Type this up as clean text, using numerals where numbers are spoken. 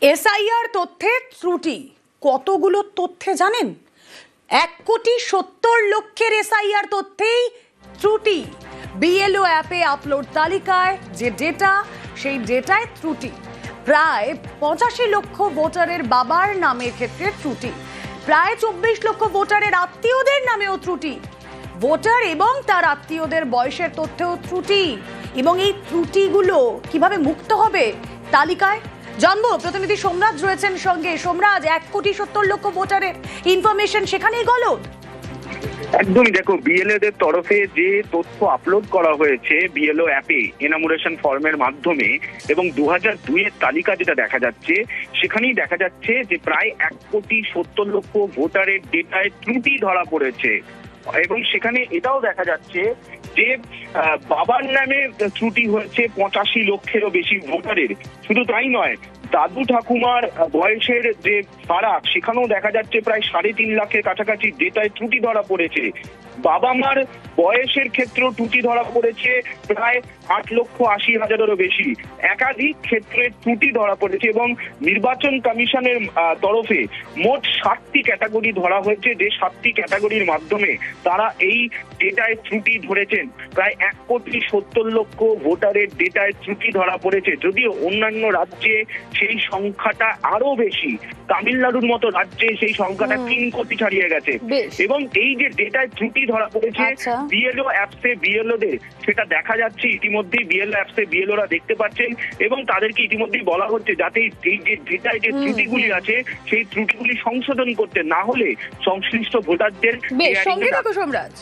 SIR তথ্যে ত্রুটি কতগুলো তথ্যে জানেন? 1,70,00,000 এসআইআর তথ্যেই ত্রুটি। বিএলও অ্যাপে আপলোড তালিকায় যে ডেটা, সেই ডেটায় ত্রুটি। প্রায় 85 লক্ষ ভোটারের বাবার নামের ক্ষেত্রে ত্রুটি। প্রায় 24 লক্ষ ভোটারের আত্মীয়দের নামেও ত্রুটি। ভোটার এবং তার আত্মীয়দের বয়সের তথ্যেও ত্রুটি। এবং এই ত্রুটিগুলো কিভাবে মুক্ত হবে তালিকায় জানবো। প্রতিনিধি সোমরাজ রয়েছেন সঙ্গে। সোমরাজ, 1,70,00,000 ভোটারের ইনফরমেশন সেখানেই গলদ। একদমই, দেখো, বিএলও দের তরফে যে তথ্য আপলোড করা হয়েছে বিএলও অ্যাপে এনামুরেশন ফর্মের মাধ্যমে, এবং 2002 এর তালিকা যেটা দেখা যাচ্ছে, সেখানেই দেখা যাচ্ছে যে প্রায় 1,70,00,000 ভোটারের ডেটায় ত্রুটি ধরা পড়েছে। এবং সেখানে এটাও দেখা যাচ্ছে যে বাবার নামে ত্রুটি হয়েছে 85 লক্ষেরও বেশি ভোটারের। শুধু তাই নয়, দাদু ঠাকুমার বয়সের যে ফারাক, সেখানেও দেখা যাচ্ছে প্রায় 3.5 লাখের কাছাকাছি ডেটায় ত্রুটি ধরা পড়েছে। বাবা মার বয়সের ক্ষেত্রেও ত্রুটি ধরা পড়েছে প্রায় 8,80,000-এরও বেশি। একাধিক ক্ষেত্রে ত্রুটি ধরা পড়েছে এবং নির্বাচন কমিশনের তরফে মোট 7টি ক্যাটাগরি ধরা হয়েছে, যে 7টি ক্যাটাগরির মাধ্যমে তারা এই ডেটায় ত্রুটি ধরেছেন। প্রায় 1,70,00,000 ভোটারের ডেটায় ত্রুটি ধরা পড়েছে। যদিও অন্যান্য রাজ্যে সেই সংখ্যাটা আরো বেশি। তামিলনাড়ুর মতো রাজ্যে সেই সংখ্যাটা 3 কোটি ছাড়িয়ে গেছে। এবং এই যে ডেটায় ত্রুটি ধরা পড়েছে বিএলও অ্যাপসে বিএলওদের, সেটা দেখা যাচ্ছে ইতিমধ্যেই। বিএলও অ্যাপসে বিএলওরা দেখতে পাচ্ছেন এবং তাদেরকে ইতিমধ্যেই বলা হচ্ছে যাতে এই যে ডেটায় যে ত্রুটিগুলি আছে, সেই ত্রুটিগুলি সংশোধন করতে, না হলে সংশ্লিষ্ট ভোটারদের। সঙ্গে থাকো সোমরাজ।